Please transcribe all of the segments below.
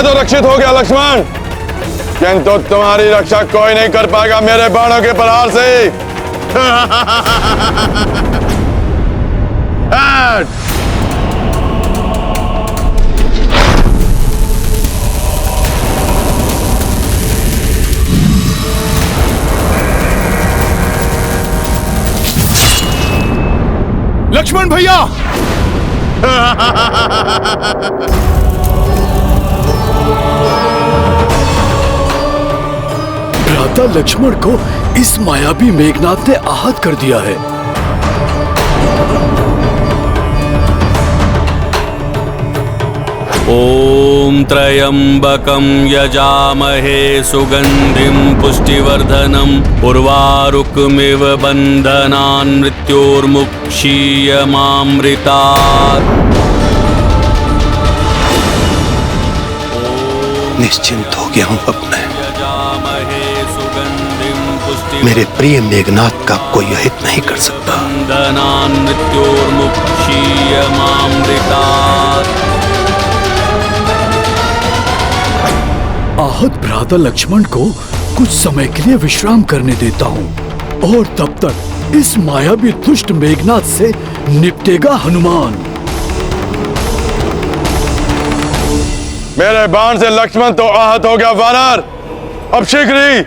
मैं तो रक्षित हो गया लक्ष्मण, किंतु तुम्हारी रक्षा कोई नहीं कर पाएगा मेरे बाणों के प्रहार से। लक्ष्मण भैया! भ्राता लक्ष्मण को इस मायावी मेघनाद ने आहत कर दिया है। ओम त्र्यंबकं यजामहे सुगंधिं पुष्टिवर्धनम् उर्वारुकमिव बंधनान् मृत्योर्मुक्षीयमामृतात्। निश्चिंत हो गया हूं अब मैं। मेरे प्रिय मेघनाद का कोई अहित नहीं कर सकता। बंधनान् मृत्योर्मुक्षीयमामृतात्। आहत भ्राता लक्ष्मण को कुछ समय के लिए विश्राम करने देता हूँ और तब तक इस मायावी दुष्ट मेघनाद से निपटेगा हनुमान। मेरे बाण से लक्ष्मण तो आहत हो गया वानर, अब शीघ्र ही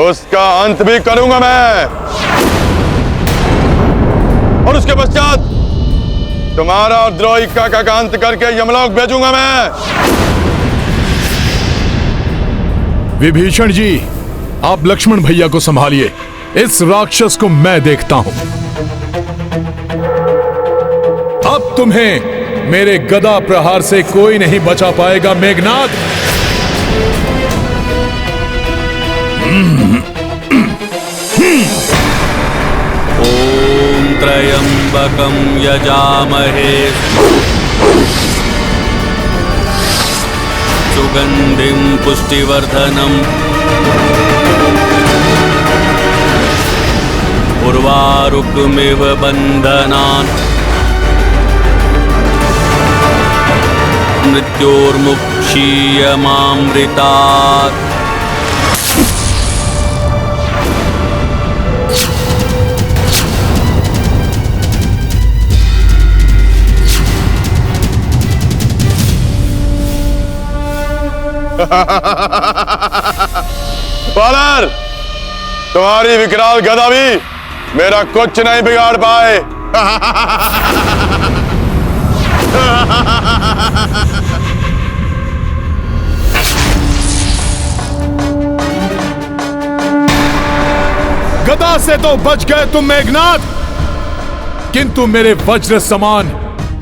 उसका अंत भी करूंगा मैं, और उसके पश्चात तुम्हारा और द्रोही काका का अंत करके यमलोक भेजूंगा मैं। विभीषण जी, आप लक्ष्मण भैया को संभालिए, इस राक्षस को मैं देखता हूं। अब तुम्हें मेरे गदा प्रहार से कोई नहीं बचा पाएगा मेघनाद। ओम त्र्यंबकं यजामहे सुगंधिं पुष्टिवर्धनम् उर्वारुकमिव बंधनान् मृत्योर्मुक्षीयमामृतात्। वानर, तुम्हारी विकराल गदा भी मेरा कुछ नहीं बिगाड़ पाए। गदा से तो बच गए तुम मेघनाद, किंतु मेरे वज्र समान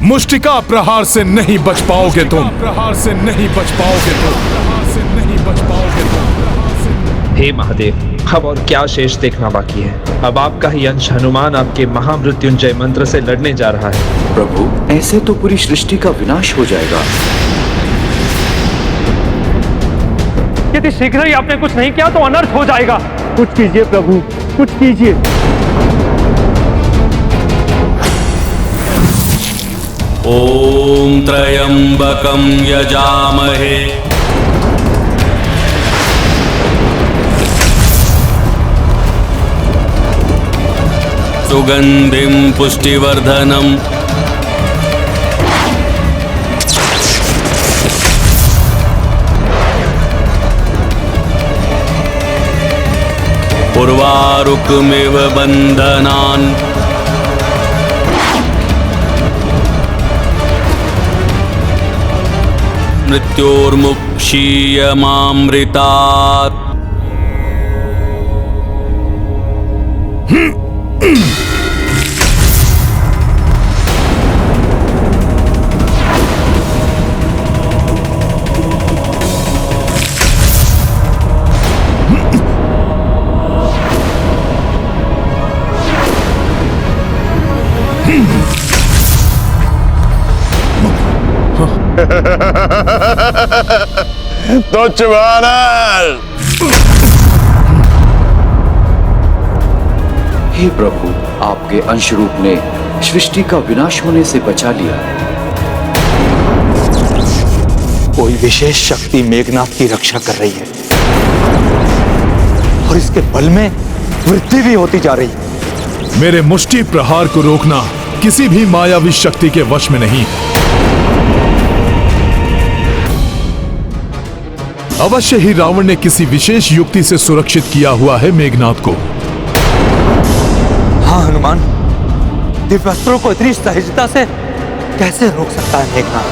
मुष्टिका प्रहार से नहीं बच पाओगे तुम। प्रहार से नहीं बच पाओगे तुम। प्रहार से नहीं बच पाओगे तुम। हे महादेव, अब और क्या शेष देखना बाकी है। अब आपका ही अंश हनुमान आपके महामृत्युंजय मंत्र से लड़ने जा रहा है। प्रभु, ऐसे तो पूरी सृष्टि का विनाश हो जाएगा। यदि शीघ्र ही आपने कुछ नहीं किया तो अनर्थ हो जाएगा। कुछ कीजिए प्रभु, कुछ कीजिए। ओम त्र्यंबकं यजामहे सुगंधिं पुष्टिवर्धनम् उर्वारुकमिव बंधनान् मृत्योर्मुक्षीयमामृतात्। तुच्छ वानर! हे प्रभु, आपके अंश रूप ने सृष्टि का विनाश होने से बचा लिया। कोई विशेष शक्ति मेघनाथ की रक्षा कर रही है और इसके बल में वृद्धि भी होती जा रही है। मेरे मुष्टि प्रहार को रोकना किसी भी मायावी शक्ति के वश में नहीं। अवश्य ही रावण ने किसी विशेष युक्ति से सुरक्षित किया हुआ है मेघनाथ को। हाँ हनुमान, दिव्यास्त्रों को इतनी सहजता से कैसे रोक सकता है मेघनाथ?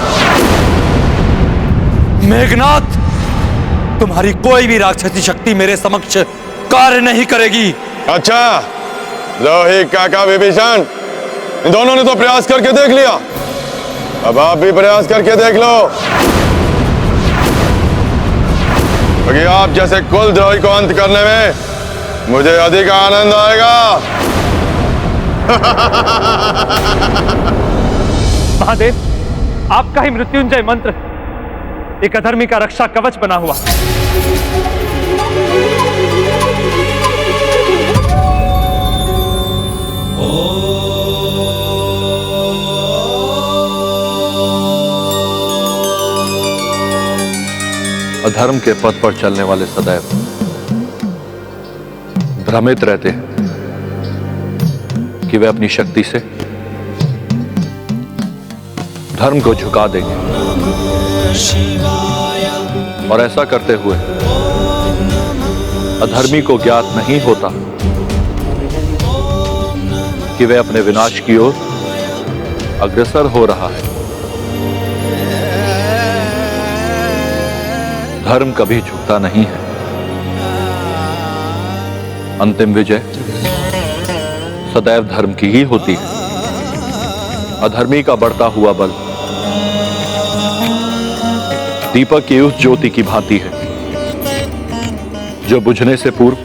मेघनाथ, तुम्हारी कोई भी राक्षसी शक्ति मेरे समक्ष कार्य नहीं करेगी। अच्छा, लोही काका विभीषण, इन दोनों ने तो प्रयास करके देख लिया, अब आप भी प्रयास करके देख लो, क्योंकि आप जैसे कुलद्रोही को अंत करने में मुझे अधिक आनंद आएगा। महादेव, आपका ही मृत्युंजय मंत्र एक अधर्मी का रक्षा कवच बना हुआ। अधर्म के पथ पर चलने वाले सदैव भ्रमित रहते हैं कि वे अपनी शक्ति से धर्म को झुका देंगे, और ऐसा करते हुए अधर्मी को ज्ञात नहीं होता कि वे अपने विनाश की ओर अग्रसर हो रहा है। धर्म कभी झुकता नहीं है। अंतिम विजय सदैव धर्म की ही होती है। अधर्मी का बढ़ता हुआ बल दीपक की उस ज्योति की भांति है जो बुझने से पूर्व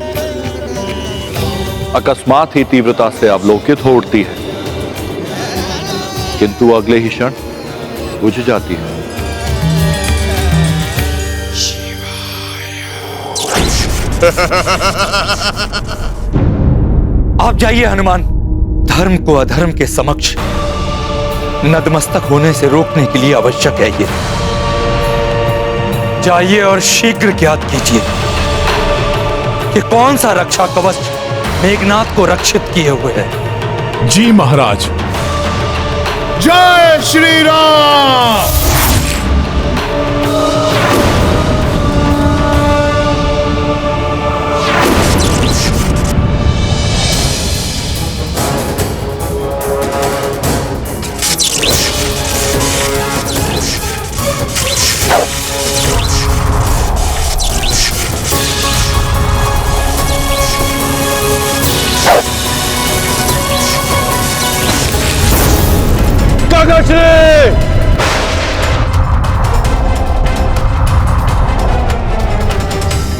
अकस्मात ही तीव्रता से अवलोकित हो उठती है, किंतु अगले ही क्षण बुझ जाती है। आप जाइए हनुमान, धर्म को अधर्म के समक्ष नतमस्तक होने से रोकने के लिए आवश्यक है ये। जाइए और शीघ्र ज्ञात कीजिए कि कौन सा रक्षा कवच मेघनाथ को रक्षित किए हुए है। जी महाराज। जय श्री राम।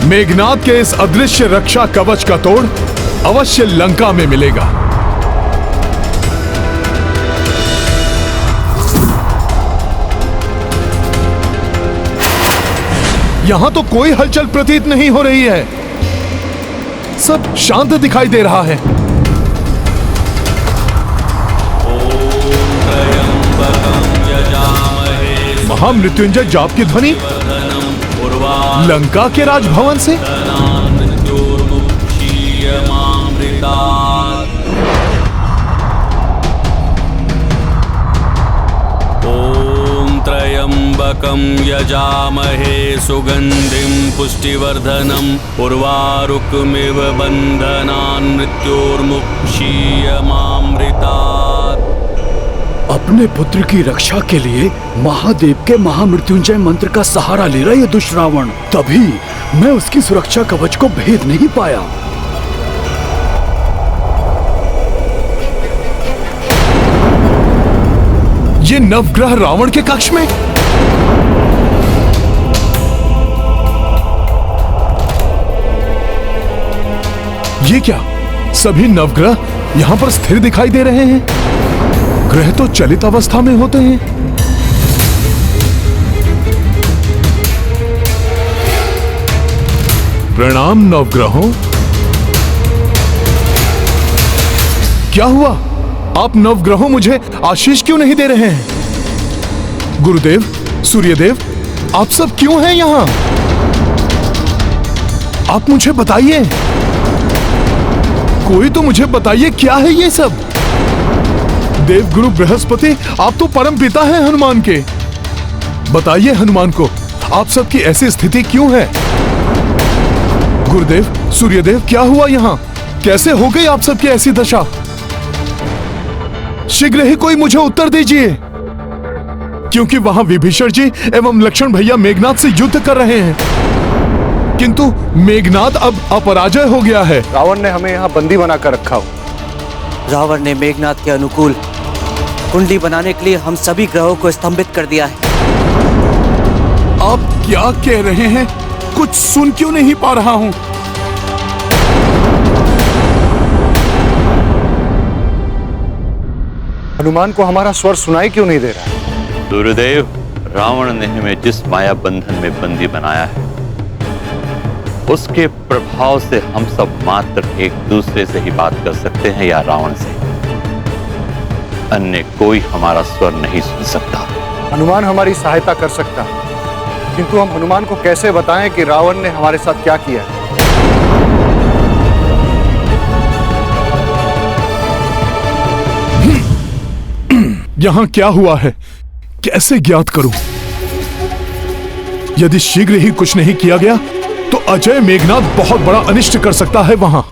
मेघनाथ के इस अदृश्य रक्षा कवच का तोड़ अवश्य लंका में मिलेगा। यहां तो कोई हलचल प्रतीत नहीं हो रही है, सब शांत दिखाई दे रहा है। महामृत्युंजय जाप की ध्वनि लंका के राजभवन से। ओम त्र्यंबकं यजामहे सुगंधिं पुष्टिवर्धनम् उर्वारुकमिव बन्धनान् मृत्योर्मुक्षीयमामृतात्। अपने पुत्र की रक्षा के लिए महादेव के महामृत्युंजय मंत्र का सहारा ले रहा ये दुष्रावण, तभी मैं उसकी सुरक्षा कवच को भेद नहीं पाया। ये नवग्रह रावण के कक्ष में। ये क्या, सभी नवग्रह यहां पर स्थिर दिखाई दे रहे हैं? ग्रह तो चलित अवस्था में होते हैं। प्रणाम नवग्रहों। क्या हुआ, आप नवग्रहों मुझे आशीष क्यों नहीं दे रहे हैं? गुरुदेव, सूर्यदेव, आप सब क्यों हैं यहाँ? आप मुझे बताइए, कोई तो मुझे बताइए क्या है ये सब? देवगुरु बृहस्पति, आप तो परम पिता हैं हनुमान के। बताइए हनुमान को, आप सबकी ऐसी स्थिति क्यों है? गुरुदेव, सूर्यदेव, क्या हुआ यहाँ? कैसे हो गई आप सबकी ऐसी दशा? शीघ्र ही कोई मुझे उत्तर दीजिए, क्योंकि वहां विभीषण जी एवं लक्ष्मण भैया मेघनाथ से युद्ध कर रहे हैं, किंतु मेघनाथ अब अपराजय हो गया है। रावण ने हमें यहाँ बंदी बनाकर रखा हो। रावण ने मेघनाथ के अनुकूल कुंडली बनाने के लिए हम सभी ग्रहों को स्तंभित कर दिया है। आप क्या कह रहे हैं? कुछ सुन क्यों नहीं पा रहा हूं? हनुमान को हमारा स्वर सुनाई क्यों नहीं दे रहा? गुरुदेव, रावण ने हमें जिस माया बंधन में बंदी बनाया है, उसके प्रभाव से हम सब मात्र एक दूसरे से ही बात कर सकते हैं या रावण से। अन्य कोई हमारा स्वर नहीं सुन सकता। हनुमान हमारी सहायता कर सकता, किंतु हम हनुमान को कैसे बताएं कि रावण ने हमारे साथ क्या किया है? यहां क्या हुआ है, कैसे ज्ञात करूं? यदि शीघ्र ही कुछ नहीं किया गया तो अजय मेघनाथ बहुत बड़ा अनिष्ट कर सकता है वहां।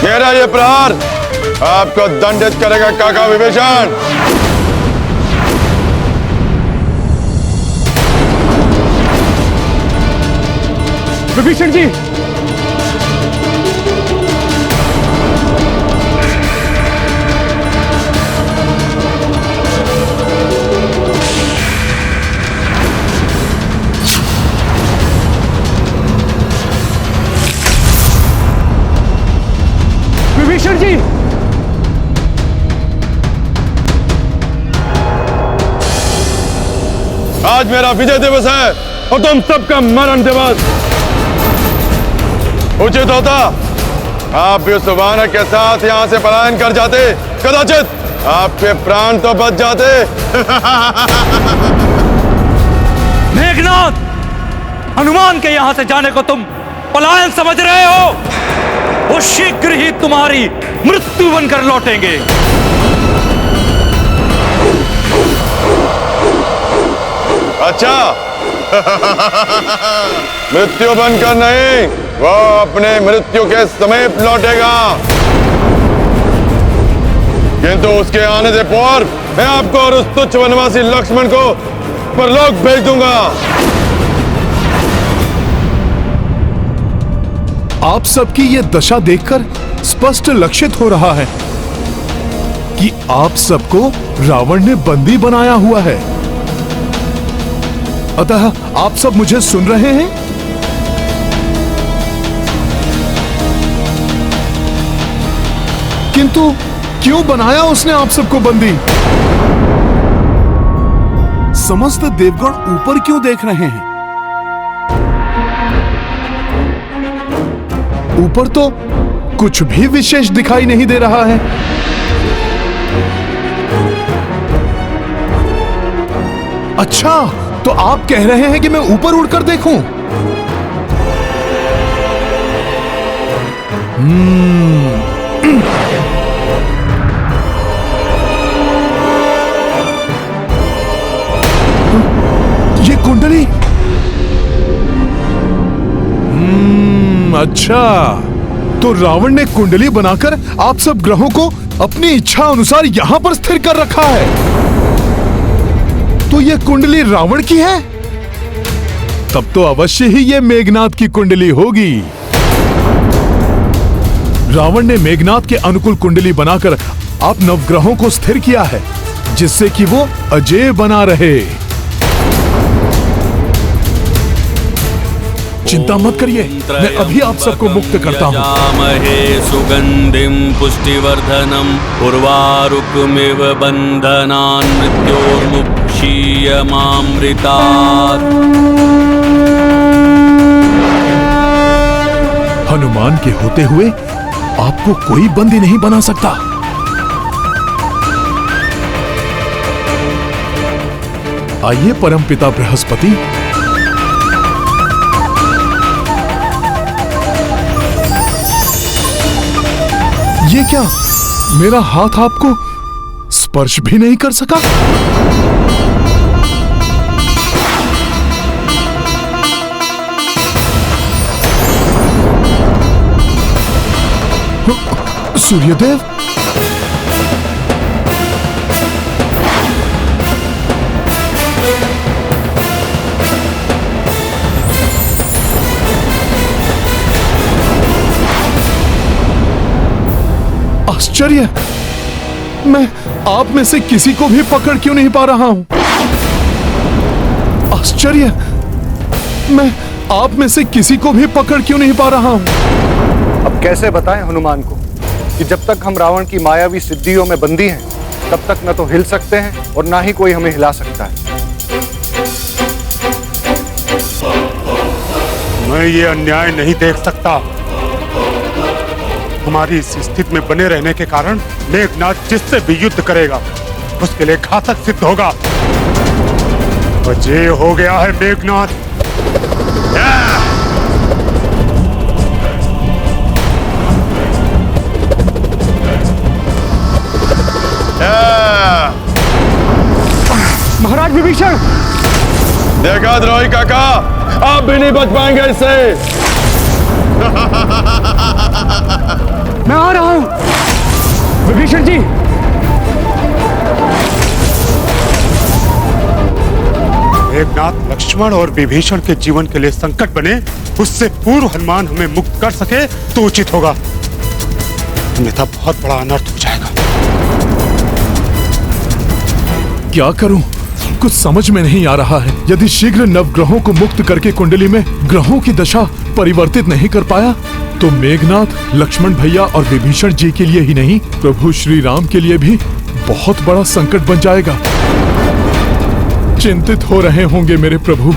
मेरा ये प्रहार आपको दंडित करेगा काका विभीषण। विभीषण जी, विभीषण जी, आज मेरा विजय दिवस है और तुम सबका मरण दिवस। उचित होता आप भी उस वानर के साथ यहां से पलायन कर जाते, कदाचित आपके प्राण तो बच जाते। मेघनाथ, हनुमान के यहां से जाने को तुम पलायन समझ रहे हो? वो शीघ्र ही तुम्हारी मृत्यु बनकर लौटेंगे। अच्छा, मृत्यु बनकर नहीं, वो अपने मृत्यु के समीप लौटेगा, किंतु उसके आने से पूर्व मैं आपको और उस तुच्छ वनवासी लक्ष्मण को परलोक भेज दूंगा। आप सबकी ये दशा देखकर स्पष्ट लक्षित हो रहा है कि आप सबको रावण ने बंदी बनाया हुआ है। अतः आप सब मुझे सुन रहे हैं? किंतु क्यों बनाया उसने आप सबको बंदी? समस्त देवगण ऊपर क्यों देख रहे हैं? ऊपर तो कुछ भी विशेष दिखाई नहीं दे रहा है। अच्छा, तो आप कह रहे हैं कि मैं ऊपर उड़कर देखूं? ये कुंडली। अच्छा, तो रावण ने कुंडली बनाकर आप सब ग्रहों को अपनी इच्छा अनुसार यहां पर स्थिर कर रखा है। तो ये कुंडली रावण की है? तब तो अवश्य ही ये मेघनाथ की कुंडली होगी। रावण ने मेघनाथ के अनुकूल कुंडली बनाकर आप नवग्रहों को स्थिर किया है, जिससे कि वो अजेय बना रहे। चिंता मत करिए, मैं अभी आप सबको मुक्त करता हूँ। यजामहे सुगंधिं पुष्टिवर्धनम् उर्वारुकमिव बन्धनान् मृत्योर्मुक्षीयमामृतात्। हनुमान के होते हुए आपको कोई बंदी नहीं बना सकता। आइए परमपिता बृहस्पति, ये क्या, मेरा हाथ आपको स्पर्श भी नहीं कर सका? सूर्यदेव, आश्चर्य, मैं आप में से किसी को भी पकड़ क्यों नहीं पा रहा हूं? आश्चर्य, मैं आप में से किसी को भी पकड़ क्यों नहीं पा रहा हूं? अब कैसे बताएं हनुमान को कि जब तक हम रावण की मायावी सिद्धियों में बंदी हैं, तब तक न तो हिल सकते हैं और ना ही कोई हमें हिला सकता है। मैं ये अन्याय नहीं देख सकता। हमारी इस स्थिति में बने रहने के कारण मेघनाथ जिससे भी युद्ध करेगा उसके लिए घातक सिद्ध होगा। अजय हो गया है मेघनाथ। महाराज विभीषण, देखा द्रोही काका, आप भी नहीं बच पाएंगे इससे। मैं आ रहा हूं विभीषण जी। मेघनाथ लक्ष्मण और विभीषण के जीवन के लिए संकट बने, उससे पूर्व हनुमान हमें मुक्त कर सके तो उचित होगा, अन्यथा बहुत बड़ा अनर्थ हो जाएगा। क्या करूं? कुछ समझ में नहीं आ रहा है। यदि शीघ्र नवग्रहों को मुक्त करके कुंडली में ग्रहों की दशा परिवर्तित नहीं कर पाया तो मेघनाथ लक्ष्मण भैया और विभीषण जी के लिए ही नहीं, प्रभु श्री राम के लिए भी बहुत बड़ा संकट बन जाएगा। चिंतित हो रहे होंगे मेरे प्रभु।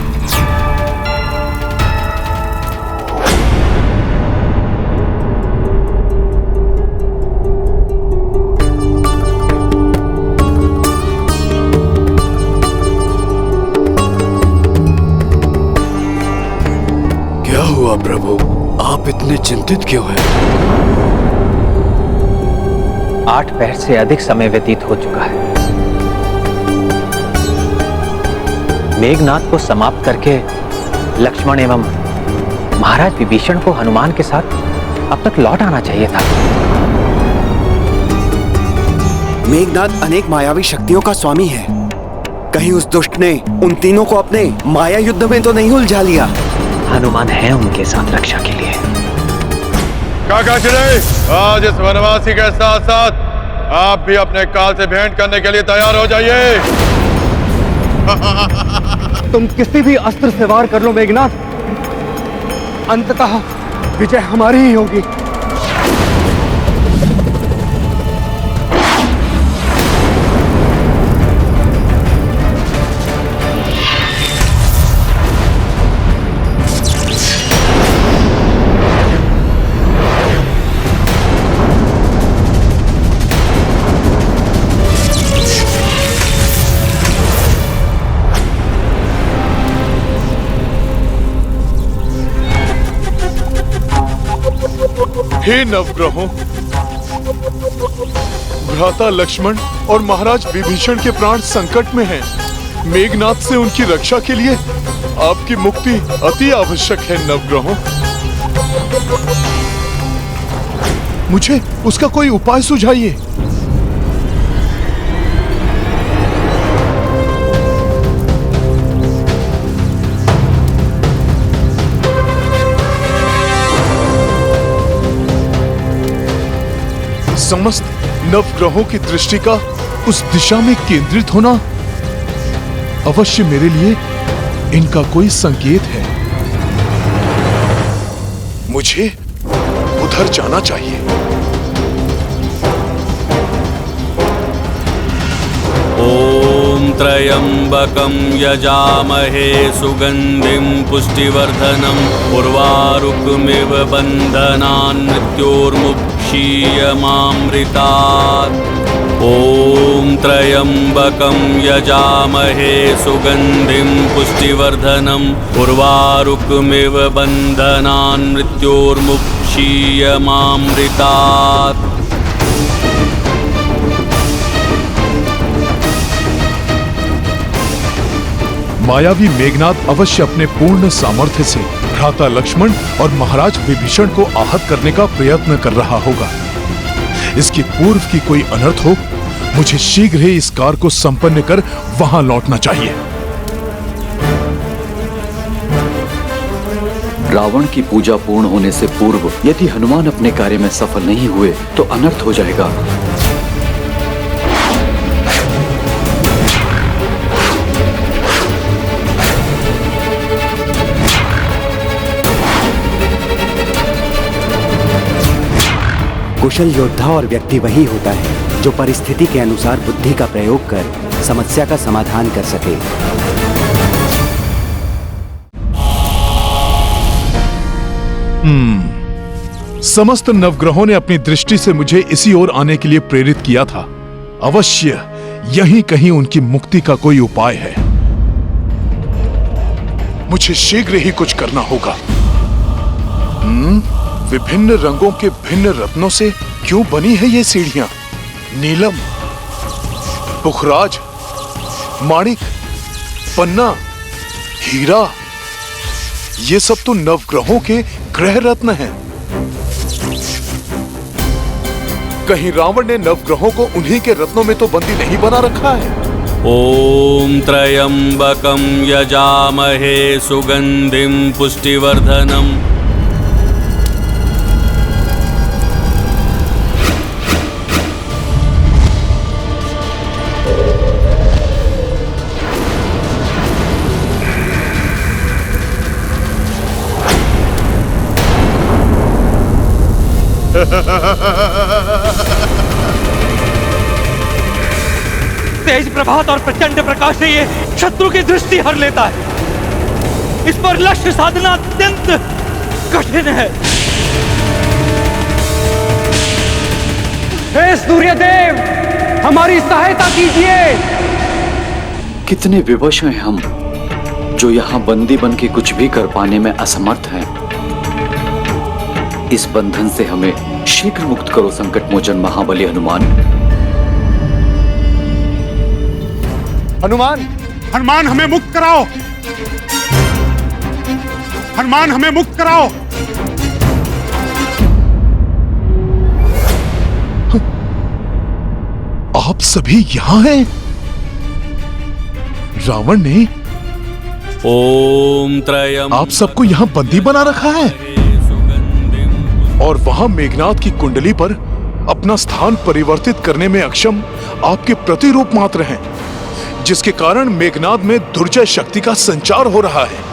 क्या हुआ प्रभु, आप इतने चिंतित क्यों हैं? 8 पहर से अधिक समय व्यतीत हो चुका है। मेघनाथ को समाप्त करके लक्ष्मण एवं महाराज विभीषण को हनुमान के साथ अब तक लौट आना चाहिए था। मेघनाथ अनेक मायावी शक्तियों का स्वामी है। कहीं उस दुष्ट ने उन तीनों को अपने माया युद्ध में तो नहीं उलझा लिया? हनुमान है उनके साथ रक्षा के लिए। काका चिड़ै, आज इस वनवासी के साथ साथ आप भी अपने काल से भेंट करने के लिए तैयार हो जाइए। तुम किसी भी अस्त्र से वार कर लो मेघनाथ, अंततः विजय हमारी ही होगी। हे नवग्रहों, भ्राता लक्ष्मण और महाराज विभीषण के प्राण संकट में हैं। मेघनाथ से उनकी रक्षा के लिए आपकी मुक्ति अति आवश्यक है नवग्रहों। मुझे उसका कोई उपाय सुझाइए। समस्त नवग्रहों की दृष्टि का उस दिशा में केंद्रित होना अवश्य मेरे लिए इनका कोई संकेत है। मुझे उधर जाना चाहिए। ओम त्र्यम्बकं यजामहे सुगन्धिं पुष्टिवर्धनम् उर्वारुकमिव बन्धनान् मृत्योर्मुक्षीयमामृतात्। ॐ त्र्यम्बकं यजामहे सुगन्धिं पुष्टिवर्धनम् उर्वारुकमिव बन्धनान् मृत्योर्मुक्षीयमामृतात्। मायावी मेघनाद अवश्य अपने पूर्ण सामर्थ्य से भ्राता लक्ष्मण और महाराज विभीषण को आहत करने का प्रयत्न कर रहा होगा। इसकी पूर्व की कोई अनर्थ हो, मुझे शीघ्र ही इस कार्य को संपन्न कर वहां लौटना चाहिए। रावण की पूजा पूर्ण होने से पूर्व यदि हनुमान अपने कार्य में सफल नहीं हुए तो अनर्थ हो जाएगा। कुशल योद्धा और व्यक्ति वही होता है जो परिस्थिति के अनुसार बुद्धि का प्रयोग कर समस्या का समाधान कर सके। समस्त नवग्रहों ने अपनी दृष्टि से मुझे इसी ओर आने के लिए प्रेरित किया था। अवश्य यहीं कहीं उनकी मुक्ति का कोई उपाय है। मुझे शीघ्र ही कुछ करना होगा। विभिन्न रंगों के भिन्न रत्नों से क्यों बनी है ये सीढ़ियां? नीलम, पुखराज, माणिक, पन्ना, हीरा, ये सब तो नवग्रहों के ग्रह रत्न हैं। कहीं रावण ने नवग्रहों को उन्हीं के रत्नों में तो बंदी नहीं बना रखा है? ॐ त्र्यम्बकं यजामहे सुगन्धिं पुष्टिवर्धनम् तेज प्रभात और प्रचंड प्रकाश से ये शत्रु की दृष्टि हर लेता है। इस पर लक्ष्य साधना अत्यंत कठिन है। हे सूर्यदेव, हमारी सहायता कीजिए। कितने विवश हैं हम जो यहाँ बंदी बन के कुछ भी कर पाने में असमर्थ हैं। इस बंधन से हमें शीघ्र मुक्त करो संकट मोचन महाबली हनुमान। हनुमान, हनुमान हमें मुक्त कराओ। हनुमान हमें मुक्त कराओ। आप सभी यहाँ हैं? रावण ने ॐ त्र्यम्बकं आप सबको यहाँ बंदी बना रखा है और वहां मेघनाद की कुंडली पर अपना स्थान परिवर्तित करने में अक्षम आपके प्रतिरूप मात्र हैं, जिसके कारण मेघनाद में दुर्जय शक्ति का संचार हो रहा है।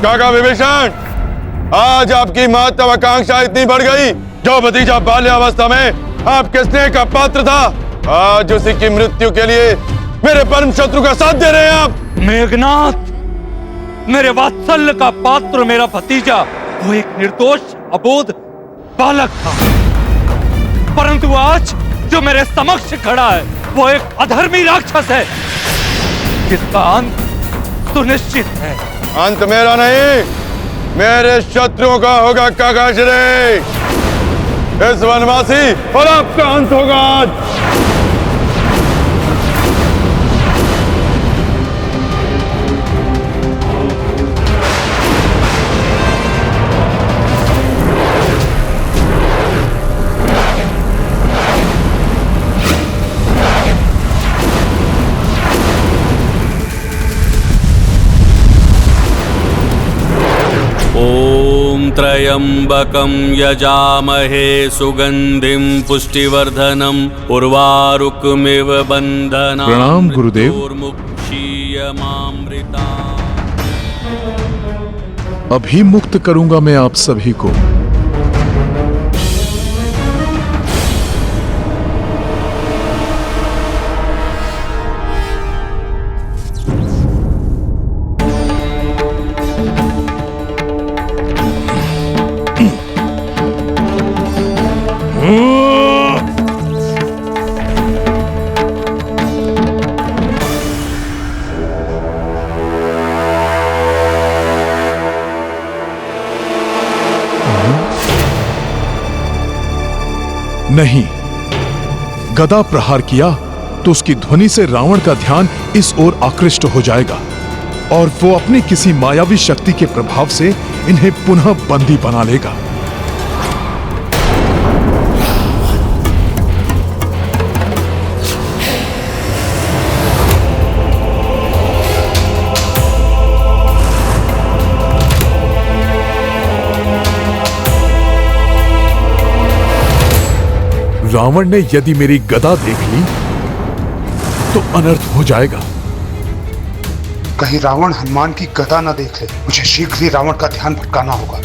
काका विभीषण, आज आपकी महत्वाकांक्षा इतनी बढ़ गई। जो भतीजा बाल्यावस्था में आपके स्नेह का पात्र था, आज उसी की मृत्यु के लिए मेरे परम शत्रु का साथ दे रहे हैं आप। मेघनाद, मेरे वात्सल्य का पात्र मेरा भतीजा वो एक निर्दोष अबोध बालक था, परंतु आज जो मेरे समक्ष खड़ा है वो एक अधर्मी राक्षस है जिसका अंत सुनिश्चित है। अंत मेरा नहीं, मेरे शत्रुओं का होगा काका श्री। इस वनवासी और आपका अंत होगा आज। त्र्यंबकं यजामहे सुगंधिं पुष्टिवर्धनम् उर्वारुकमिव बन्धनान् प्रणाम गुरुदेव। मृत्योर्मुक्षीयमामृता। अभी मुक्त करूंगा मैं आप सभी को। नहीं, गदा प्रहार किया तो उसकी ध्वनि से रावण का ध्यान इस ओर आकृष्ट हो जाएगा और वो अपनी किसी मायावी शक्ति के प्रभाव से इन्हें पुनः बंदी बना लेगा। रावण ने यदि मेरी गदा देख ली तो अनर्थ हो जाएगा। कहीं रावण हनुमान की गदा न देख ले। मुझे शीघ्र ही रावण का ध्यान भटकाना होगा।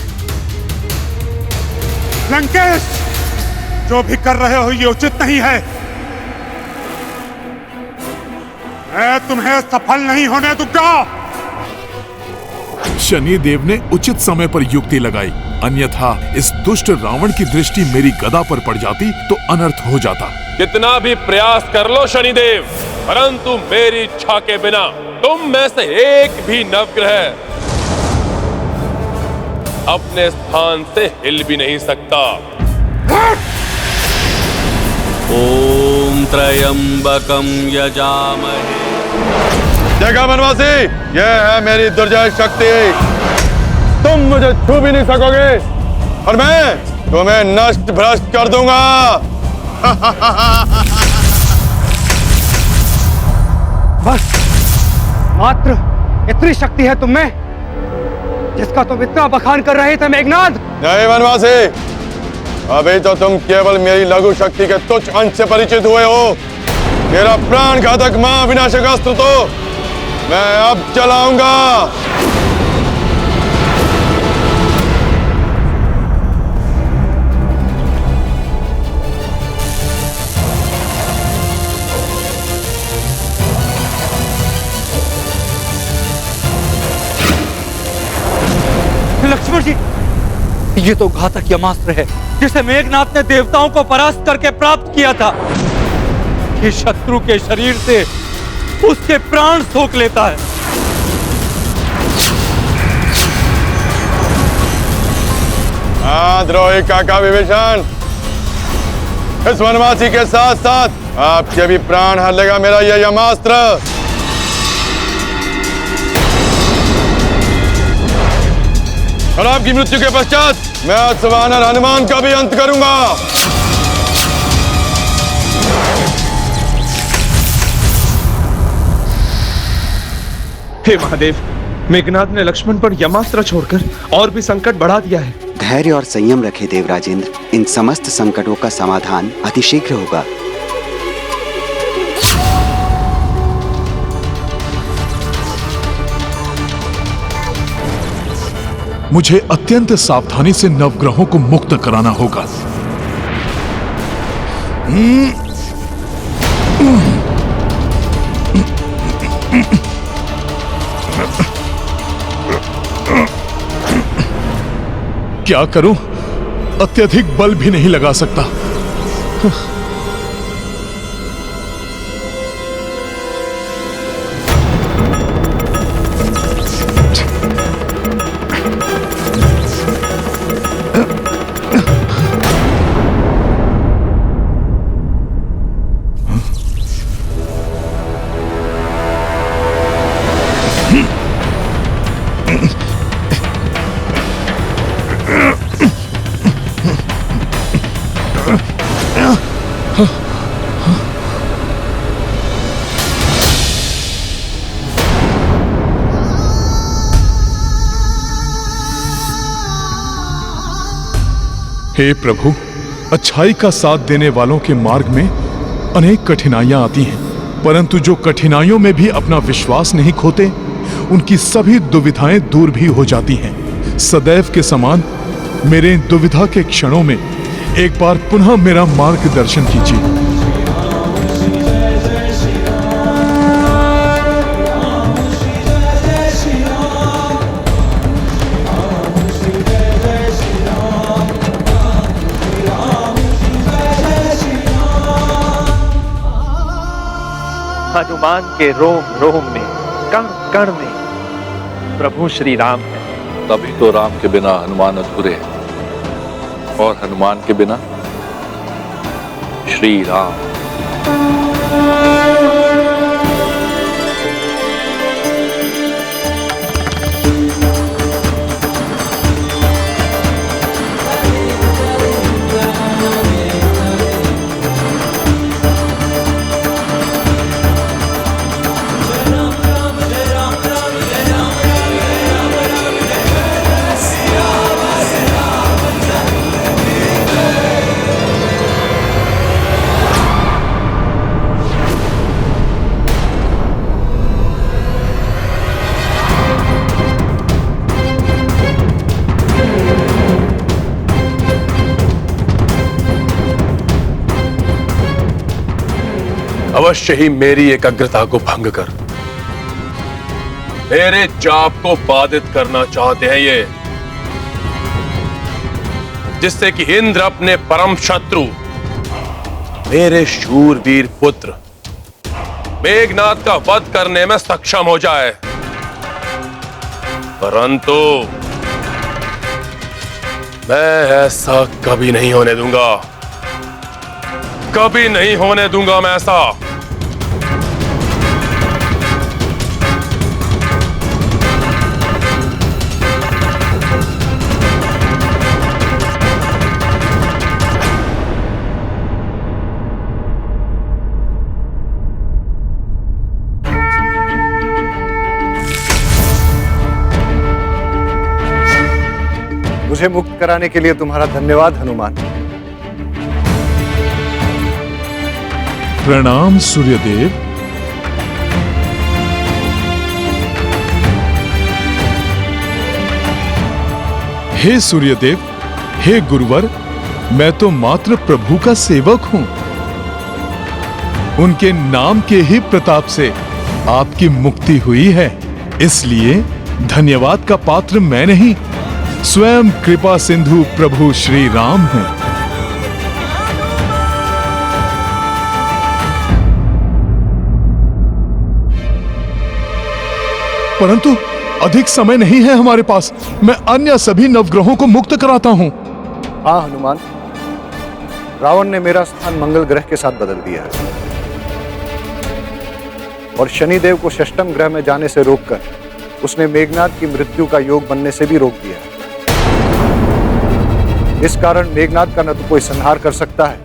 लंकेश, जो भी कर रहे हो ये उचित नहीं है। मैं तुम्हें सफल नहीं होने दूंगा। शनि देव ने उचित समय पर युक्ति लगाई, अन्यथा इस दुष्ट रावण की दृष्टि मेरी गदा पर पड़ जाती तो अनर्थ हो जाता। कितना भी प्रयास कर लो शनिदेव, परंतु मेरी इच्छा के बिना तुम में से एक भी नवग्रह अपने स्थान से हिल भी नहीं सकता। ओम त्र्यंबकं यजामहे। देखा वनवासी, यह है मेरी दुर्जय शक्ति। तुम मुझे छू भी नहीं सकोगे और मैं तुम्हें नष्ट भ्रष्ट कर दूंगा। बस मात्र इतनी शक्ति है तुम में जिसका तुम इतना बखान कर रहे थे मेघनाद। नहीं वनवासी, अभी तो तुम केवल मेरी लघु शक्ति के तुच्छ अंश से परिचित हुए हो। मेरा प्राण घातक महाविनाशक अस्त्र तो मैं अब चलाऊंगा। लक्ष्मण जी, ये तो घातक यमास्त्र है जिसे मेघनाथ ने देवताओं को परास्त करके प्राप्त किया था। ये शत्रु के शरीर से उसके प्राण सोख लेता है। हाँ द्रोही काका विभीषण, इस वनवासी के साथ साथ आपके भी प्राण हर लेगा मेरा यह यमास्त्र। और आपकी मृत्यु के पश्चात मैं आज वानर हनुमान का भी अंत करूंगा। हे महादेव, मेघनाद ने लक्ष्मण पर यमास्त्र छोड़कर और भी संकट बढ़ा दिया है। धैर्य और संयम रखे देवराजेंद्र, इन समस्त संकटों का समाधान अतिशीघ्र होगा। मुझे अत्यंत सावधानी से नवग्रहों को मुक्त कराना होगा। क्या करूं? अत्यधिक बल भी नहीं लगा सकता। हे प्रभु, अच्छाई का साथ देने वालों के मार्ग में अनेक कठिनाइयां आती हैं, परंतु जो कठिनाइयों में भी अपना विश्वास नहीं खोते, उनकी सभी दुविधाएं दूर भी हो जाती हैं। सदैव के समान मेरे दुविधा के क्षणों में एक बार पुनः मेरा मार्गदर्शन कीजिए। हनुमान के रोम रोम में, कण कण में प्रभु श्री राम है। तभी तो राम के बिना हनुमान अधूरे हैं और हनुमान के बिना श्री राम। अवश्य ही मेरी एकाग्रता को भंग कर मेरे जाप को बाधित करना चाहते हैं ये, जिससे कि इंद्र अपने परम शत्रु मेरे शूरवीर पुत्र मेघनाद का वध करने में सक्षम हो जाए। परंतु मैं ऐसा कभी नहीं होने दूंगा, कभी नहीं होने दूंगा मैं ऐसा। मुझे मुक्त कराने के लिए तुम्हारा धन्यवाद हनुमान। प्रणाम सूर्यदेव। हे सूर्यदेव, हे गुरुवर, मैं तो मात्र प्रभु का सेवक हूं। उनके नाम के ही प्रताप से आपकी मुक्ति हुई है, इसलिए धन्यवाद का पात्र मैं नहीं, स्वयं कृपा सिंधु प्रभु श्री राम हैं। परंतु अधिक समय नहीं है हमारे पास, मैं अन्य सभी नवग्रहों को मुक्त कराता हूं। हाँ हनुमान, रावण ने मेरा स्थान मंगल ग्रह के साथ बदल दिया है और शनिदेव को षष्ठम ग्रह में जाने से रोककर उसने मेघनाद की मृत्यु का योग बनने से भी रोक दिया है। इस कारण मेघनाद का न तो कोई संहार कर सकता है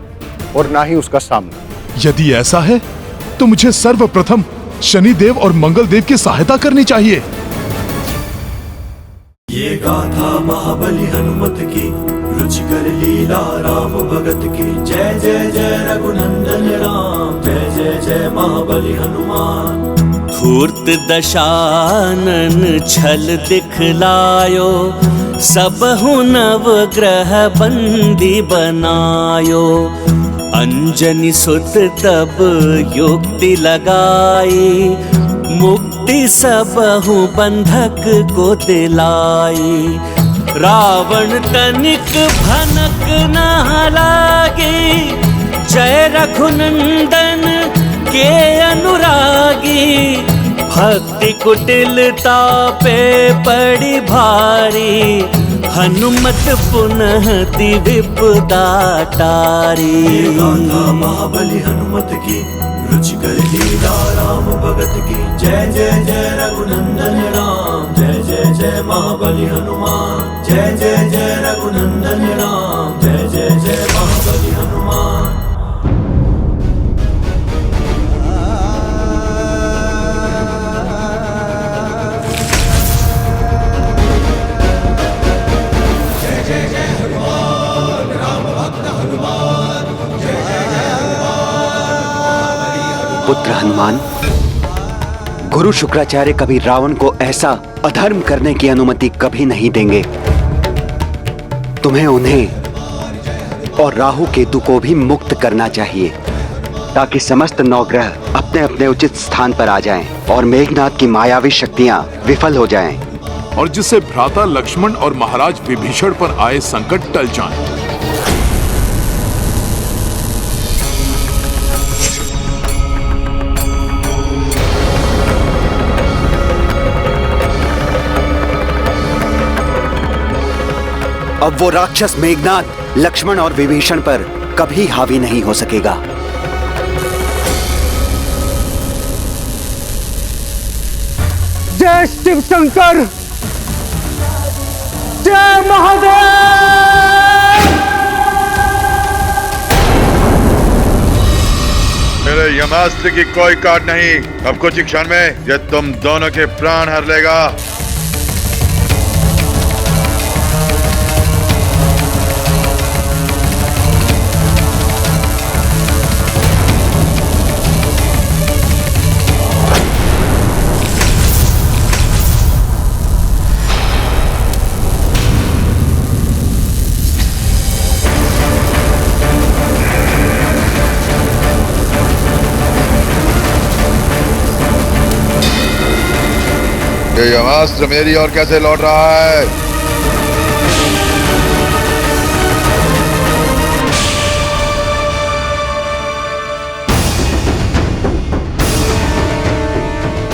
और ना ही उसका सामना। यदि ऐसा है तो मुझे सर्वप्रथम शनिदेव और मंगलदेव की सहायता करनी चाहिए। ये गाथा महाबली हनुमत की, रुचिकर लीला राम भगत की। जय जय जय रघुनंदन राम, जय जय जय महाबली हनुमान। धूर्त दशानन छल दिखलायो, सबहु नवग्रह बंदी बनायो। अंजनी सुत तब युक्ति लगाई, मुक्ति सबहु बंधक को दिलाई। रावण तनिक भनक न लागे, जय रघुनंदन के अनुरागी। भक्ति कुटिलता पे पड़ी भारी, हनुमत पुनः विपदा टारी। गाथा महाबली हनुमत की, रुचिकर लीला राम भगत की। जय जय जय रघुनंदन राम, जय जय जय महाबली हनुमान। जय जय जय रघुनंदन राम, जय जय जय महाबली हनुमान। जय जय जय हनुमान पुत्र हनुमान, गुरु शुक्राचार्य कभी रावण को ऐसा अधर्म करने की अनुमति कभी नहीं देंगे। तुम्हें उन्हें और राहु केतु को भी मुक्त करना चाहिए ताकि समस्त नवग्रह अपने अपने उचित स्थान पर आ जाएं और मेघनाद की मायावी शक्तियां विफल हो जाएं। और जिससे भ्राता लक्ष्मण और महाराज विभीषण पर आए संकट टल जाएं। अब वो राक्षस मेघनाद लक्ष्मण और विभीषण पर कभी हावी नहीं हो सकेगा। जय शिव शंकर, जय महादेव। मेरे यमास्त्र की कोई काट नहीं। अब कुछ ही क्षण में ये तुम दोनों के प्राण हर लेगा। ये यमास्त्र मेरी ओर कैसे लौट रहा है?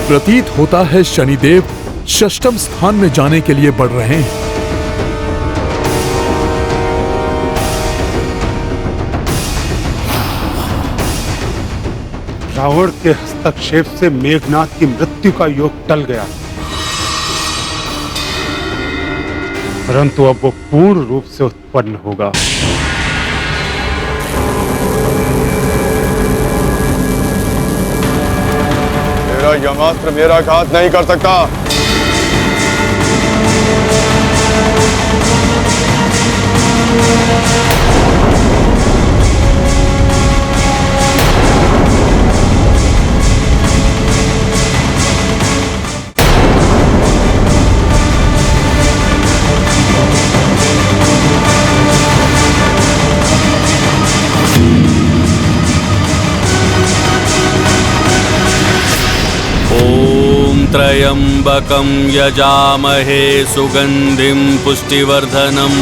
प्रतीत होता है शनिदेव षष्ठम स्थान में जाने के लिए बढ़ रहे हैं। रावण के हस्तक्षेप से मेघनाद की मृत्यु का योग टल गया, परंतु अब वो पूर्ण रूप से उत्पन्न होगा। मेरा यमास्त्र मेरा घात नहीं कर सकता। त्र्यंबकं यजामहे सुगंधिं पुष्टिवर्धनम्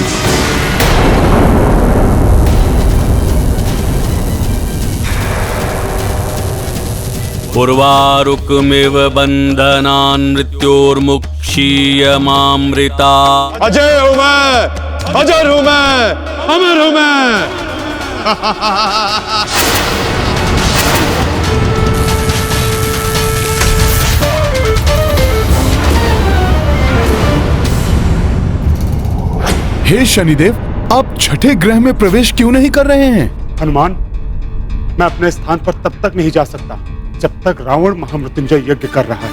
उर्वारुकमिव बंधनान् मृत्योर्मुक्षीयमामृता। अजय हूं मैं, अजर हूं मैं, अमर हूं मैं। हे शनिदेव, आप छठे ग्रह में प्रवेश क्यों नहीं कर रहे हैं? हनुमान, मैं अपने स्थान पर तब तक नहीं जा सकता जब तक रावण महामृत्युंजय यज्ञ कर रहा है।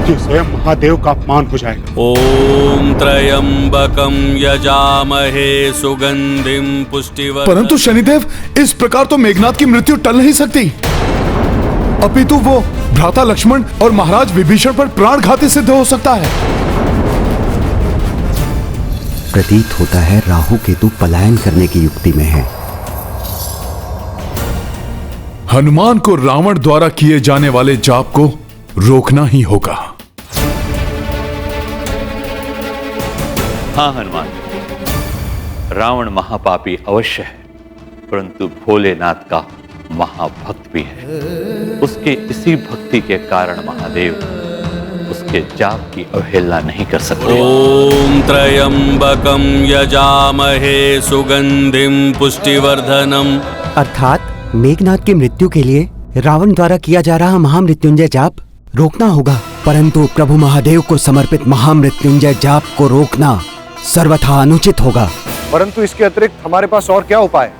ये स्वयं महादेव का अपमान हो जाएगा। ओम त्र्यंबकं यजामहे सुगंधिं पुष्टिवर्धनम्। परंतु शनिदेव, इस प्रकार तो मेघनाद की मृत्यु टल नहीं सकती, अपितु वो भ्राता लक्ष्मण और महाराज विभीषण पर प्राणघाती सिद्ध हो सकता है। प्रतीत होता है राहु केतु पलायन करने की युक्ति में है। हनुमान को रावण द्वारा किए जाने वाले जाप को रोकना ही होगा। हाँ हनुमान, रावण महापापी अवश्य है, परंतु भोलेनाथ का महाभक्त भी है। उसके इसी भक्ति के कारण महादेव उसके जाप की अवहेलना नहीं कर सकते। ओम त्र्यंबकं यजामहे सुगंधिं पुष्टिवर्धनम्। अर्थात मेघनाद की मृत्यु के लिए रावण द्वारा किया जा रहा महामृत्युंजय जाप रोकना होगा, परंतु प्रभु महादेव को समर्पित महामृत्युंजय जाप को रोकना सर्वथा अनुचित होगा। परंतु इसके अतिरिक्त हमारे पास और क्या उपाय?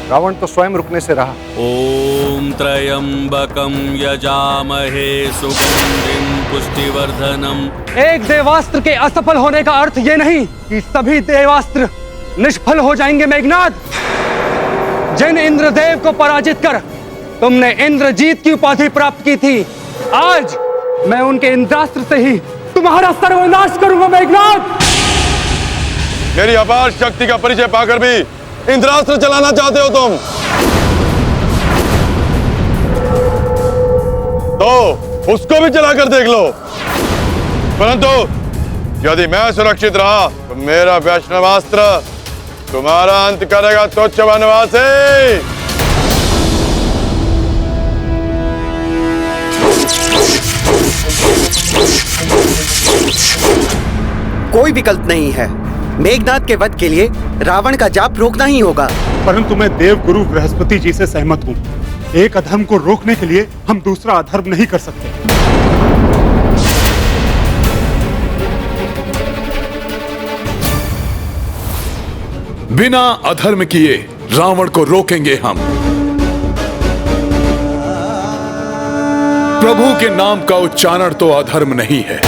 रावण तो स्वयं रुकने से रहा। ओम त्र्यंबकं यजामहे सुगंधिं पुष्टिवर्धनम्। एक देवास्त्र के असफल होने का अर्थ ये नहीं कि सभी देवास्त्र निष्फल हो जाएंगे। मेघनाद, जिन इंद्रदेव को पराजित कर तुमने इंद्रजीत की उपाधि प्राप्त की थी। आज मैं उनके इंद्रास्त्र से ही तुम्हारा सर्वनाश करूंगा मेघनाथ। मेरी अपार शक्ति का परिचय पाकर भी इंद्रास्त्र चलाना चाहते हो तुम? तो उसको भी चलाकर देख लो। परंतु यदि मैं सुरक्षित रहा तो मेरा वैष्णवास्त्र तुम्हारा अंत करेगा तुच्छ वनवासी। कोई विकल्प नहीं है। मेघनाद के वध के लिए रावण का जाप रोकना ही होगा। परंतु मैं देव गुरु बृहस्पति जी से सहमत हूँ। एक अधर्म को रोकने के लिए हम दूसरा अधर्म नहीं कर सकते। बिना अधर्म किए रावण को रोकेंगे हम। प्रभु के नाम का उच्चारण तो अधर्म नहीं है।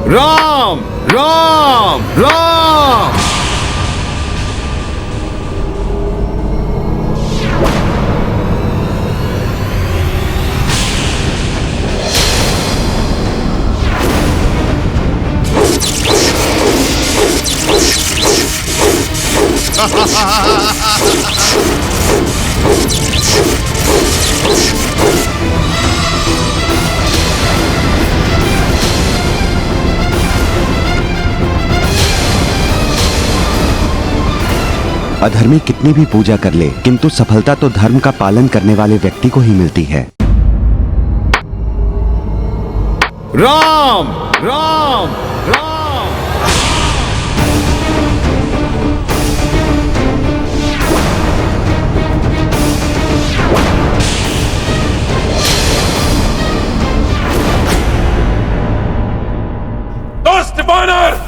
राम राम राम। अधर्मी कितनी भी पूजा कर ले, किंतु सफलता तो धर्म का पालन करने वाले व्यक्ति को ही मिलती है। राम राम राम। दुष्ट वानर,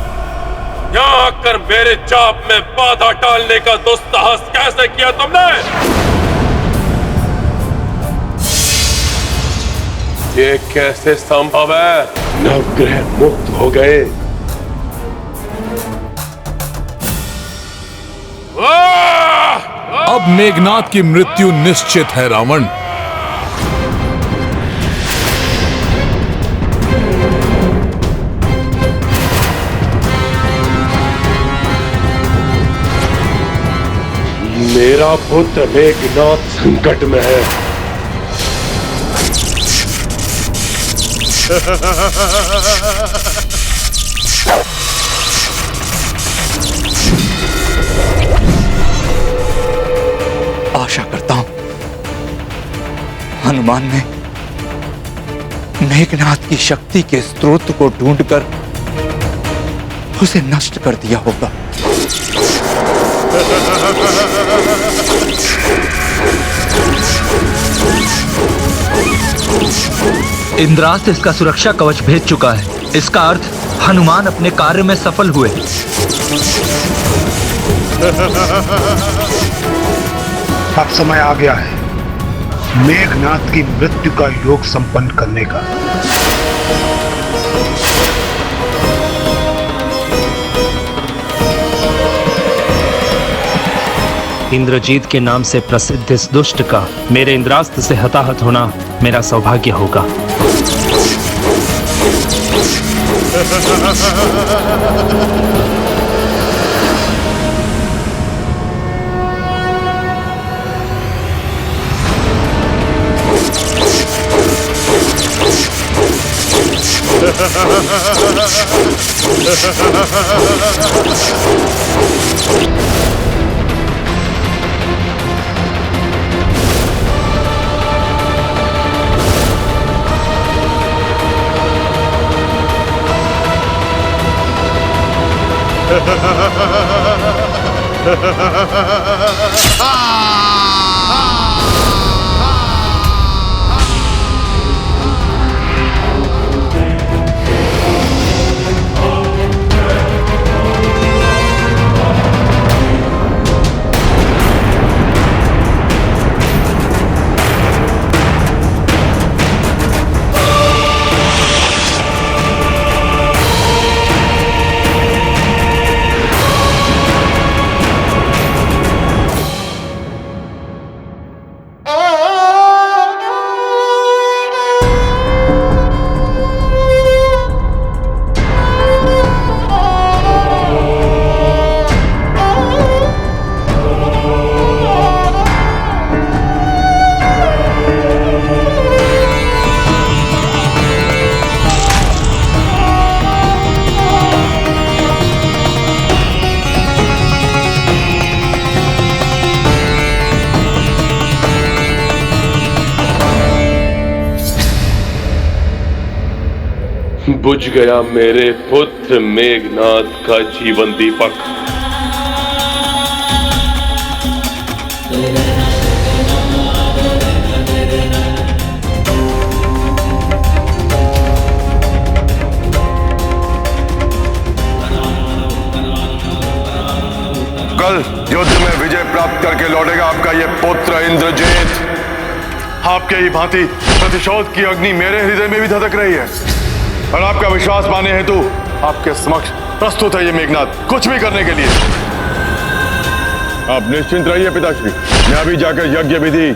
यहाँ आकर मेरे जाप में बाधा डालने का दुस्साहस कैसे किया तुमने? ये कैसे संभव है? नवग्रह मुक्त हो गए। अब मेघनाद की मृत्यु निश्चित है रावण। मेरा पुत्र मेघनाद संकट में है। आशा करता हूं हनुमान ने मेघनाद की शक्ति के स्रोत को ढूंढकर उसे नष्ट कर दिया होगा। इंद्रास्त्र इसका सुरक्षा कवच भेज चुका है। इसका अर्थ हनुमान अपने कार्य में सफल हुए। अब समय आ गया है मेघनाद की मृत्यु का योग संपन्न करने का। इंद्रजीत के नाम से प्रसिद्ध इस दुष्ट का मेरे इंद्रास्त्र से हताहत होना मेरा सौभाग्य होगा। बुझ गया मेरे पुत्र मेघनाद का जीवन दीपक। कल युद्ध में विजय प्राप्त करके लौटेगा आपका ये पुत्र इंद्रजीत। आपके ही भांति प्रतिशोध की अग्नि मेरे हृदय में भी धधक रही है और आपका विश्वास पाने हेतु आपके समक्ष प्रस्तुत है ये मेघनाद कुछ भी करने के लिए। आप निश्चिंत रहिए पिताश्री, मैं अभी जाकर यज्ञ विधि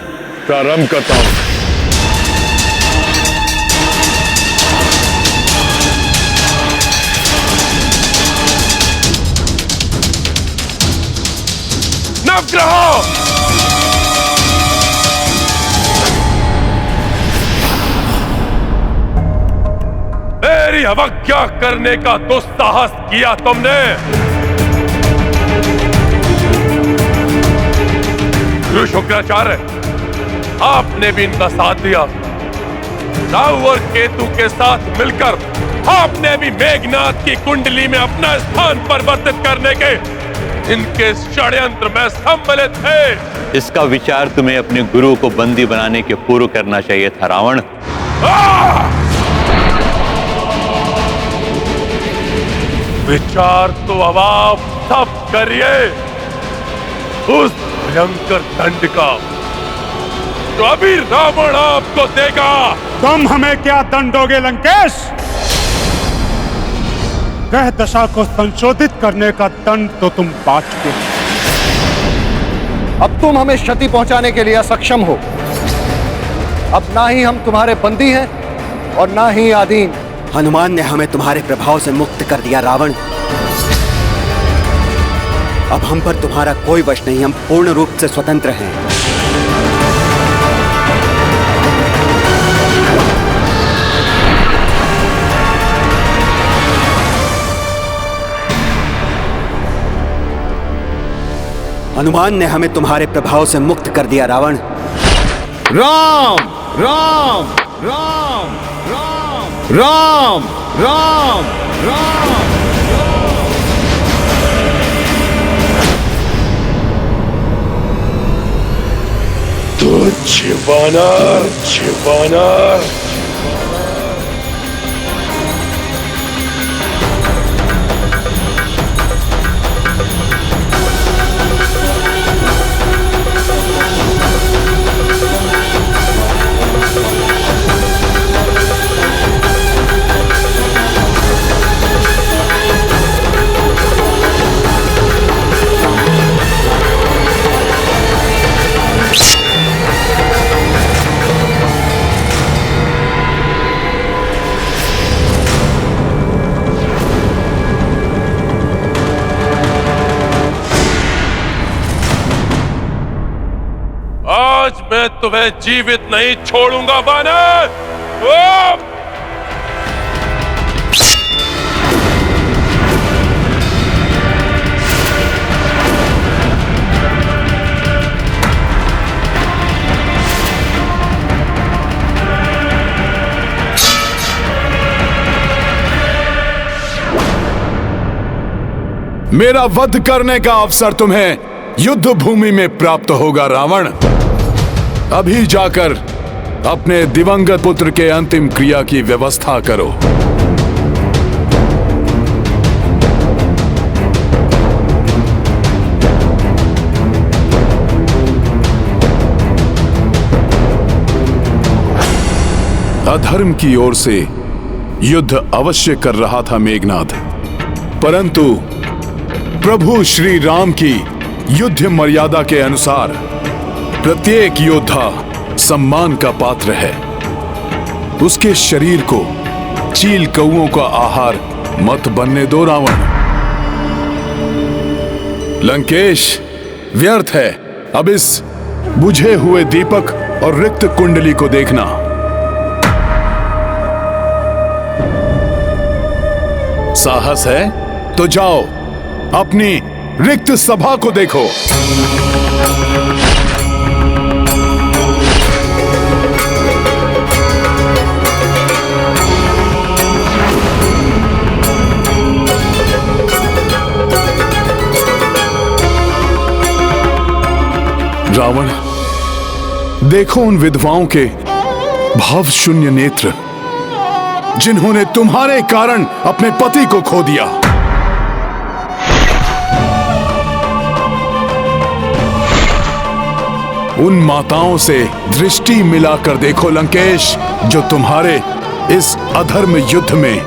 प्रारंभ करता हूं। नवग्रह मेरी अवज्ञा करने का दुस्साहस किया तुमने। गुरु शुक्राचार्य, आपने भी इनका साथ दिया। राहु और केतु के साथ मिलकर आपने भी मेघनाद की कुंडली में अपना स्थान परिवर्तित करने के इनके षड्यंत्र में सम्मिलित थे। इसका विचार तुम्हें अपने गुरु को बंदी बनाने के पूर्व करना चाहिए था रावण। विचार तो अब आप सब करिए उस भयंकर दंड का तो अभी रावण आपको देगा। तुम हमें क्या दंड दोगे लंकेश? ग्रह दशा को संशोधित करने का दंड तो तुम पा चुके हो। अब तुम हमें क्षति पहुंचाने के लिए असक्षम हो। अब ना ही हम तुम्हारे बंदी हैं और ना ही आदीन। हनुमान ने हमें तुम्हारे प्रभाव से मुक्त कर दिया रावण। अब हम पर तुम्हारा कोई वश नहीं, हम पूर्ण रूप से स्वतंत्र हैं। हनुमान ने हमें तुम्हारे प्रभाव से मुक्त कर दिया रावण। राम राम राम राम राम राम राम। तो छिपाना छिपाना मैं तुम्हें जीवित नहीं छोड़ूंगा वानर। मेरा वध करने का अवसर तुम्हें युद्ध भूमि में प्राप्त होगा रावण। अभी जाकर अपने दिवंगत पुत्र के अंतिम क्रिया की व्यवस्था करो। अधर्म की ओर से युद्ध अवश्य कर रहा था मेघनाद, परंतु प्रभु श्री राम की युद्ध मर्यादा के अनुसार प्रत्येक योद्धा सम्मान का पात्र है। उसके शरीर को चील कौओं का आहार मत बनने दो रावण। लंकेश, व्यर्थ है अब इस बुझे हुए दीपक और रिक्त कुंडली को देखना। साहस है तो जाओ अपनी रिक्त सभा को देखो। रावण, देखो उन विधवाओं के भाव शून्य नेत्र जिन्होंने तुम्हारे कारण अपने पति को खो दिया। उन माताओं से दृष्टि मिलाकर देखो लंकेश, जो तुम्हारे इस अधर्म युद्ध में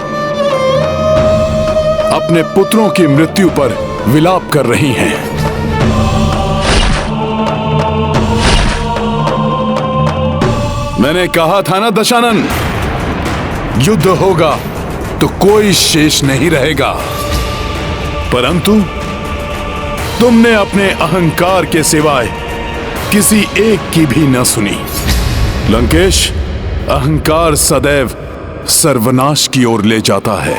अपने पुत्रों की मृत्यु पर विलाप कर रही हैं। मैंने कहा था ना दशानन, युद्ध होगा तो कोई शेष नहीं रहेगा, परंतु तुमने अपने अहंकार के सिवाय किसी एक की भी न सुनी। लंकेश, अहंकार सदैव सर्वनाश की ओर ले जाता है।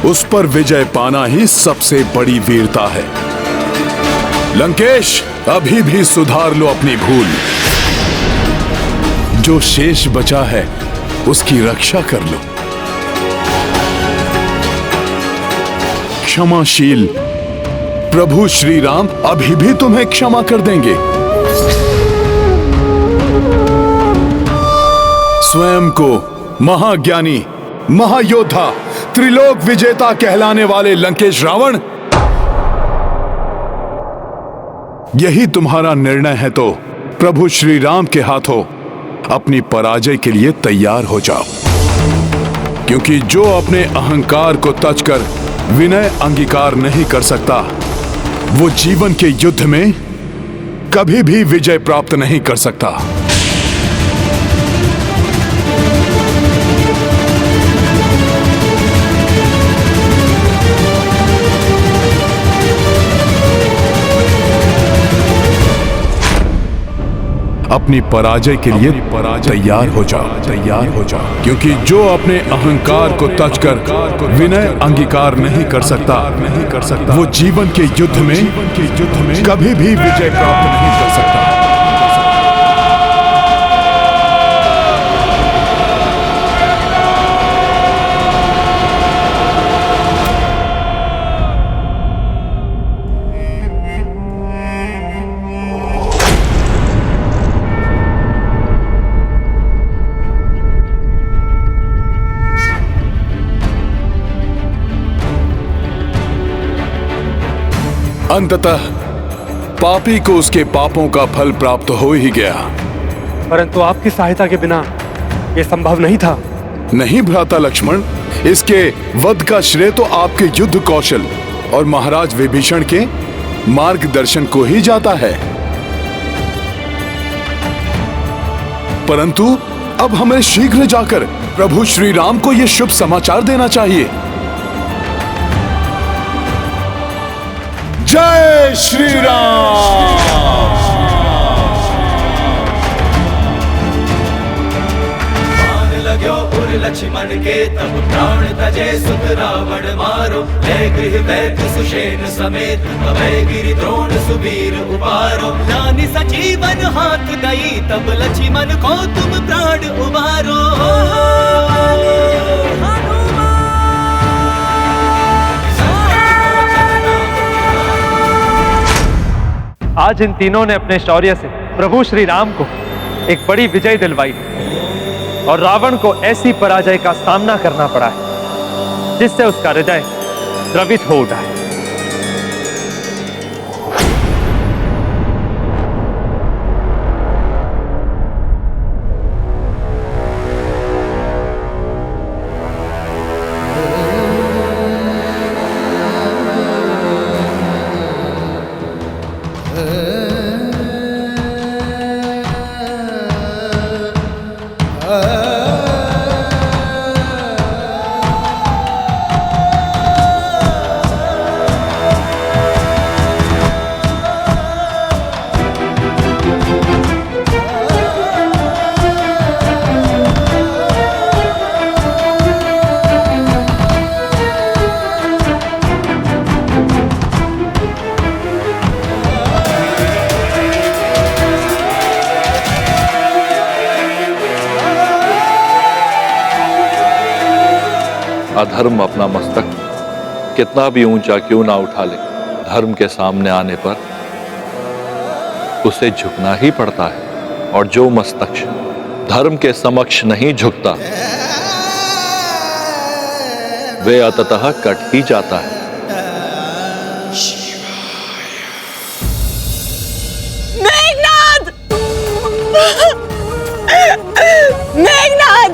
उस पर विजय पाना ही सबसे बड़ी वीरता है। लंकेश, अभी भी सुधार लो अपनी भूल। जो शेष बचा है उसकी रक्षा कर लो। क्षमाशील प्रभु श्री राम अभी भी तुम्हें क्षमा कर देंगे। स्वयं को महाज्ञानी, महायोद्धा, त्रिलोक विजेता कहलाने वाले लंकेश रावण, यही तुम्हारा निर्णय है तो प्रभु श्री राम के हाथों अपनी पराजय के लिए तैयार हो जाओ, क्योंकि जो अपने अहंकार को तजकर विनय अंगीकार नहीं कर सकता, वो जीवन के युद्ध में कभी भी विजय प्राप्त नहीं कर सकता। अपनी पराजय के लिए तैयार हो जाओ, क्योंकि जो अपने अहंकार को तजकर विनय अंगीकार नहीं कर सकता, वो जीवन के युद्ध में कभी भी विजय प्राप्त नहीं कर सकता। अंततः पापी को उसके पापों का फल प्राप्त हो ही गया। परंतु आपकी सहायता के बिना यह संभव नहीं था। नहीं भ्राता लक्ष्मण, इसके वध का श्रेय तो आपके युद्ध कौशल और महाराज विभीषण के मार्गदर्शन को ही जाता है। परंतु अब हमें शीघ्र जाकर प्रभु श्री राम को यह शुभ समाचार देना चाहिए। जय श्री राम। मान लग्यो उर लक्ष्मण के तब प्राण तजे सुत रावण मारो, ले गृह वैद्य सुषेण समेत अभय गिरि द्रोण सुबीर उबारो। नानी सजीवन हाथ गई तब लक्ष्मण को तुम प्राण उबारो। आज इन तीनों ने अपने शौर्य से प्रभु श्री राम को एक बड़ी विजय दिलवाई और रावण को ऐसी पराजय का सामना करना पड़ा है जिससे उसका हृदय द्रवित हो उठा है। अधर्म अपना मस्तक कितना भी ऊंचा क्यों ना उठा ले, धर्म के सामने आने पर उसे झुकना ही पड़ता है। और जो मस्तक धर्म के समक्ष नहीं झुकता वे अंततः कट ही जाता है। मेघनाद! मेघनाद!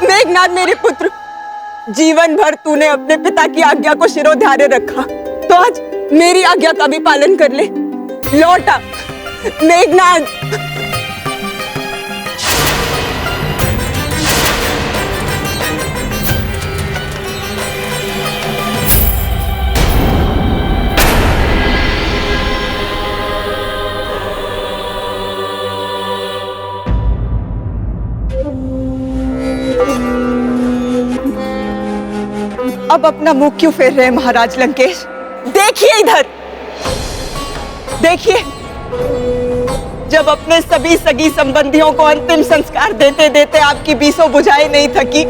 मेघनाद मेरे पुत्र, जीवन भर तूने अपने पिता की आज्ञा को शिरोधार्य रखा, तो आज मेरी आज्ञा का भी पालन कर ले। लौटा मेघनाद। अब अपना मुंह क्यों फेर रहे महाराज लंकेश? देखिए इधर, देखिए, जब अपने सभी सगी संबंधियों को अंतिम संस्कार देते देते आपकी बीसों बुझाएं नहीं थकी,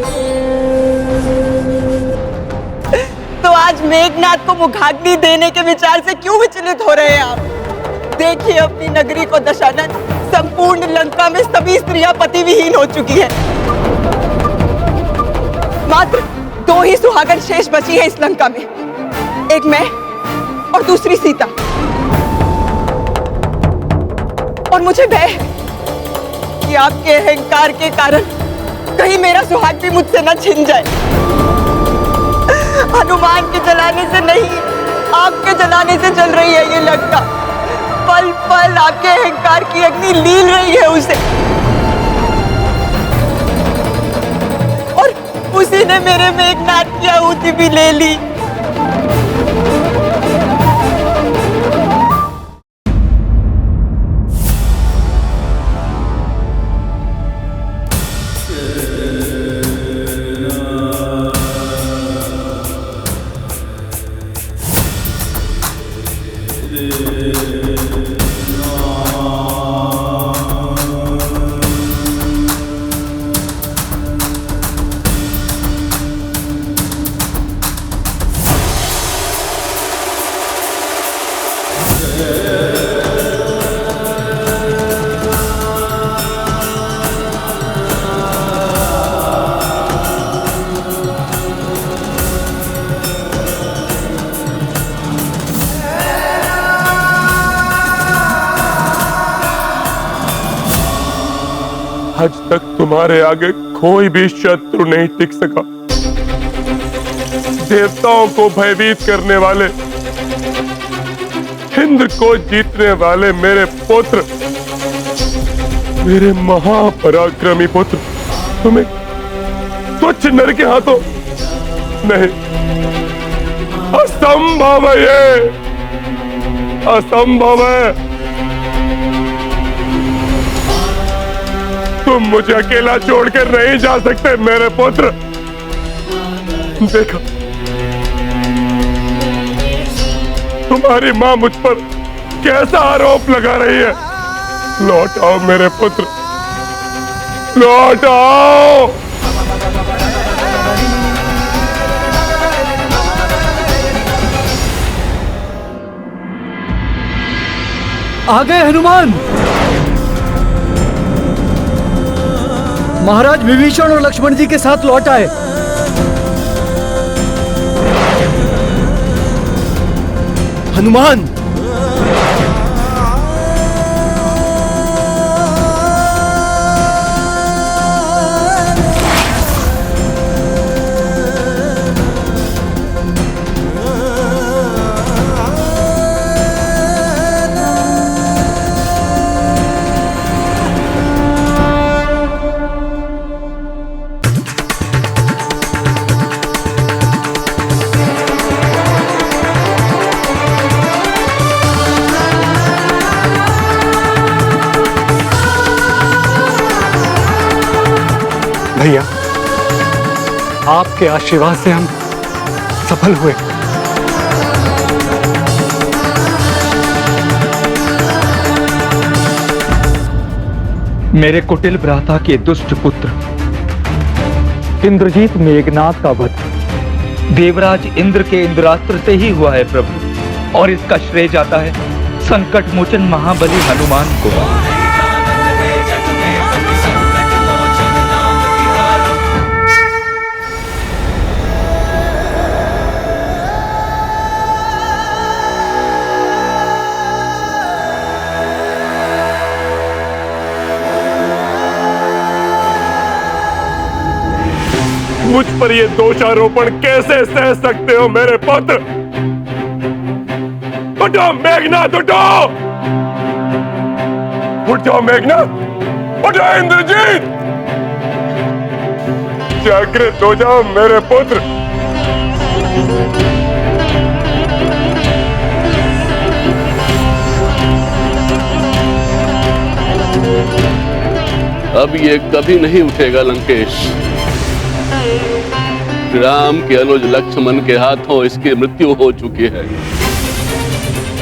तो आज मेघनाद को मुखाग्नि देने के विचार से क्यों विचलित हो रहे हैं आप? देखिए अपनी नगरी को दशानन, संपूर्ण लंका में सभी स्त्रियां पति विहीन हो चुकी है। मात्र 2 ही सुहागन शेष बची है इस लंका में, एक मैं और दूसरी सीता। और मुझे भय है कि आपके अहंकार के कारण कहीं मेरा सुहाग भी मुझसे न छिन जाए। हनुमान के जलाने से नहीं, आपके जलाने से जल रही है ये लंका। पल पल आपके अहंकार की अग्नि लील रही है उसे, और उसी ने मेरे मेघनाद की आहुति भी ले ली। आज तक तुम्हारे आगे कोई भी शत्रु नहीं टिक सका। देवताओं को भयभीत करने वाले, इंद्र को जीतने वाले मेरे पुत्र, मेरे महापराक्रमी पुत्र, तुम्हें तुच्छ नर के हाथों नहीं, असंभव है, ये असंभव है। तुम मुझे अकेला छोड़कर नहीं जा सकते मेरे पुत्र। देखो, तुम्हारी मां मुझ पर कैसा आरोप लगा रही है। लौट आओ मेरे पुत्र, लौट आओ। आ गए हनुमान। महाराज विभीषण और लक्ष्मण जी के साथ लौट आए। हनुमान, भैया, आपके आशीर्वाद से हम सफल हुए। मेरे कुटिल भ्राता के दुष्ट पुत्र इंद्रजीत मेघनाथ का वध देवराज इंद्र के इंद्रास्त्र से ही हुआ है प्रभु, और इसका श्रेय जाता है संकट मोचन महाबली हनुमान को। मुझ पर ये दोषारोपण कैसे सह सकते हो मेरे पुत्र? उठो मेघनाथ, उठो, उठ जाओ मेघनाथ, उठो इंद्रजीत, जागृत हो जाओ मेरे पुत्र। अब ये कभी नहीं उठेगा लंकेश। राम के अनुज लक्ष्मण के हाथों इसकी मृत्यु हो चुकी है।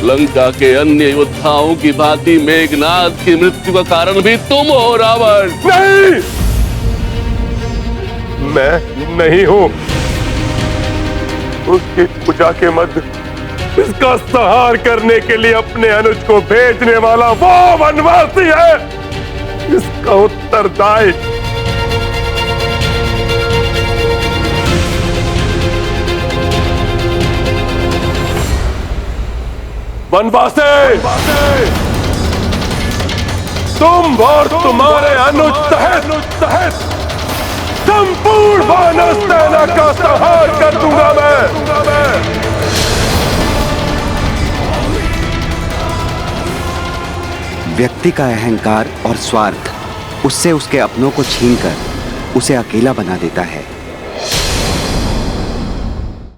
लंका के अन्य योद्धाओं की भांति मेघनाथ की मृत्यु का कारण भी तुम हो रावण। नहीं, मैं नहीं हूं। उसकी पूजा के मध्य इसका संहार करने के लिए अपने अनुज को भेजने वाला वो वनवासी है, इसका उत्तरदायी। वनवासी, तुम और तुम्हारे अनुज सहित संपूर्ण वानर सेना का संहार कर दूंगा मैं। व्यक्ति का अहंकार और स्वार्थ उससे उसके अपनों को छीनकर उसे अकेला बना देता है।